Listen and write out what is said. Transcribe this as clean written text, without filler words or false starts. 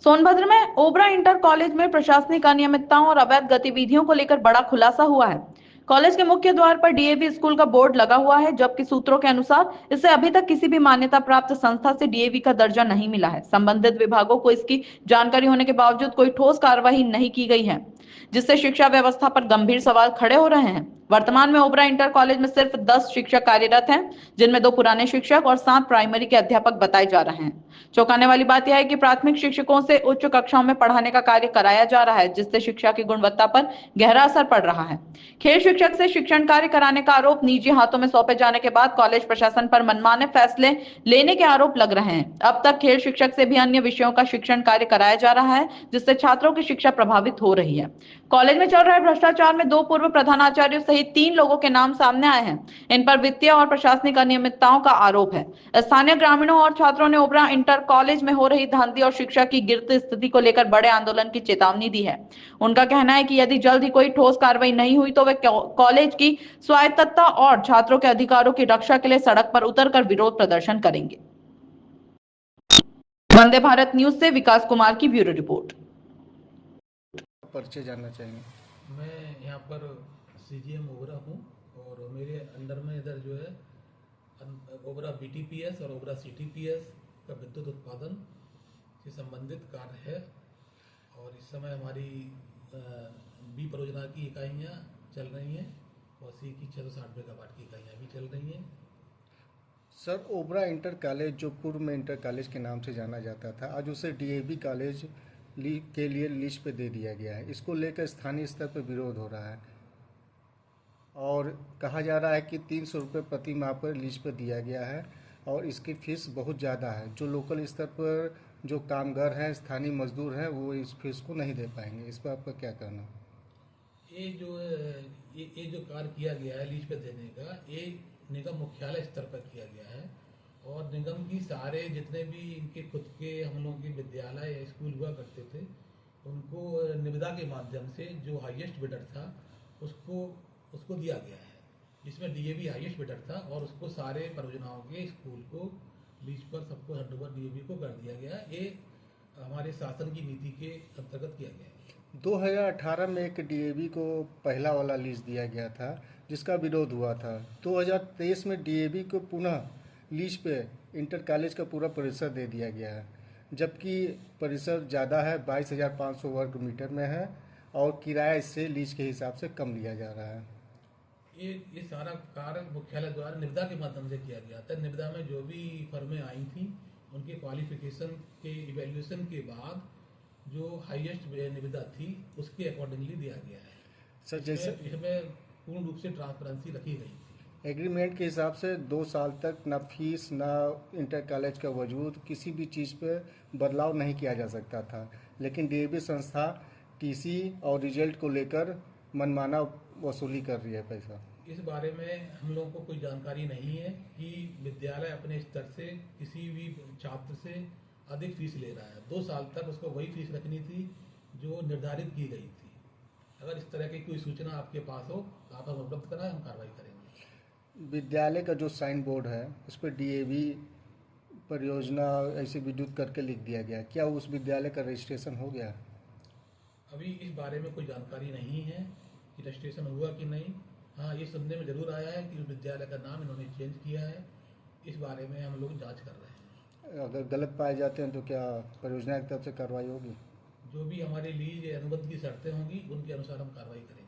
सोनभद्र में Obra inter college में प्रशासनिक अनियमितताओं और अवैध गतिविधियों को लेकर बड़ा खुलासा हुआ है। कॉलेज के मुख्य द्वार पर डीएवी स्कूल का बोर्ड लगा हुआ है, जबकि सूत्रों के अनुसार इसे अभी तक किसी भी मान्यता प्राप्त संस्था से डीएवी का दर्जा नहीं मिला है। संबंधित विभागों को इसकी जानकारी होने के बावजूद कोई ठोस कार्रवाई नहीं की गई है, जिससे शिक्षा व्यवस्था पर गंभीर सवाल खड़े हो रहे हैं। वर्तमान में ओबरा इंटर कॉलेज में सिर्फ 10 शिक्षक कार्यरत हैं, जिनमें 2 पुराने शिक्षक और 7 प्राइमरी के अध्यापक बताए जा रहे हैं। चौंकाने वाली बात यह है कि प्राथमिक शिक्षकों से उच्च कक्षाओं में पढ़ाने का कार्य कराया जा रहा है, जिससे शिक्षा की गुणवत्ता पर गहरा असर पड़ रहा है। खेल शिक्षक से शिक्षण कार्य कराने का आरोप निजी हाथों में सौंपे जाने के बाद कॉलेज प्रशासन पर मनमाने फैसले लेने के आरोप लग रहे हैं। अब तक खेल शिक्षक से भी अन्य विषयों का शिक्षण कार्य कराया जा रहा है, जिससे छात्रों की शिक्षा प्रभावित हो रही है। कॉलेज में चल रहे भ्रष्टाचार में 2 पूर्व प्रधानाचार्यों सहित 3 लोगों के नाम सामने आए हैं। इन पर वित्तीय और प्रशासनिक अनियमितताओं का आरोप है। स्थानीय ग्रामीणों और छात्रों ने ओबरा इंटर कॉलेज में हो रही धांधली और शिक्षा की गिरती स्थिति को लेकर बड़े आंदोलन की चेतावनी दी है। उनका कहना है कि यदि जल्द ही कोई ठोस कार्रवाई नहीं हुई तो वे कॉलेज की स्वायत्तता और छात्रों के अधिकारों की रक्षा के लिए सड़क पर उतरकर विरोध प्रदर्शन करेंगे। वंदे भारत न्यूज से विकास कुमार की ब्यूरो रिपोर्ट। परिचय जानना चाहेंगे। मैं यहाँ पर सीजीएम ओबरा हूँ और मेरे अंडर में इधर जो है ओबरा बीटीपीएस और ओबरा सीटीपीएस का विद्युत उत्पादन से संबंधित कार्य है। और इस समय हमारी बी परियोजना की इकाइयाँ चल रही हैं और सी की 660 मेगावाट की इकाइयाँ भी चल रही हैं। सर, ओबरा इंटर कॉलेज जो पूर्व में इंटर कॉलेज के नाम से जाना जाता था, आज उसे डीएवी कॉलेज के लिए लिस्ट पे दे दिया गया है। इसको लेकर स्थानीय स्तर पर विरोध हो रहा है और कहा जा रहा है कि 300 रुपये प्रति माह पर लिस्ट पर दिया गया है और इसकी फीस बहुत ज़्यादा है। जो लोकल स्तर पर जो कामगार हैं, स्थानीय मजदूर हैं, वो इस फीस को नहीं दे पाएंगे। इस पर आपका क्या कहना? ये जो कार्य किया गया है लीज पे देने का, ये निगम मुख्यालय स्तर पर किया गया है और निगम की सारे जितने भी इनके खुद के हम लोगों के विद्यालय या स्कूल हुआ करते थे, उनको निविदा के माध्यम से जो हाईएस्ट बिडर था उसको दिया गया है, जिसमें डीएवी हाईएस्ट बिडर था और उसको सारे परियोजनाओं के स्कूल को लीज पर सबको हैंडओवर डीएवी को कर दिया गया। ये हमारे शासन की नीति के अंतर्गत किया गया है। 2018 में एक डीएवी को पहला वाला लीज दिया गया था, जिसका विरोध हुआ था। 2023 में डीएवी को पुनः लीज पे इंटर कॉलेज का पूरा परिसर दे दिया गया है, जबकि परिसर ज़्यादा है, 22,500 वर्ग मीटर में है और किराया इससे लीज के हिसाब से कम लिया जा रहा है। ये सारा कार्य मुख्यालय द्वारा निविदा के माध्यम से किया गया था। निविदा में जो भी फर्में आई थी, उनके क्वालिफिकेशन के इवेल्युएशन के बाद जो हाईएस्ट निविदा थी उसके अकॉर्डिंगली दिया गया है। सर, जैसे इसमें पूर्ण रूप से ट्रांसपेरेंसी रखी गई थी। एग्रीमेंट के हिसाब से 2 साल तक ना फीस ना इंटर कॉलेज का वजूद, किसी भी चीज़ पे बदलाव नहीं किया जा सकता था, लेकिन डीएवी संस्था टीसी और रिजल्ट को लेकर मनमाना वसूली कर रही है पैसा। इस बारे में हम लोगों को कोई जानकारी नहीं है कि विद्यालय अपने स्तर से किसी भी छात्र से अधिक फीस ले रहा है। 2 साल तक उसको वही फीस रखनी थी जो निर्धारित की गई थी। अगर इस तरह की कोई सूचना आपके पास हो तो आप हमें उपलब्ध कराएं, हम कार्रवाई करेंगे। विद्यालय का जो साइन बोर्ड है उस पर डीएवी परियोजना ऐसे विद्युत करके लिख दिया गया, क्या उस विद्यालय का रजिस्ट्रेशन हो गया? अभी इस बारे में कोई जानकारी नहीं है कि रजिस्ट्रेशन हुआ कि नहीं। हाँ, ये सुनने में जरूर आया है कि उस विद्यालय का नाम इन्होंने चेंज किया है। इस बारे में हम लोग जांच कर रहे हैं। अगर गलत पाए जाते हैं तो क्या परियोजना की तरफ से कार्रवाई होगी? जो भी हमारे लीज अनुबंध की शर्तें होंगी उनके अनुसार हम कार्रवाई करेंगे।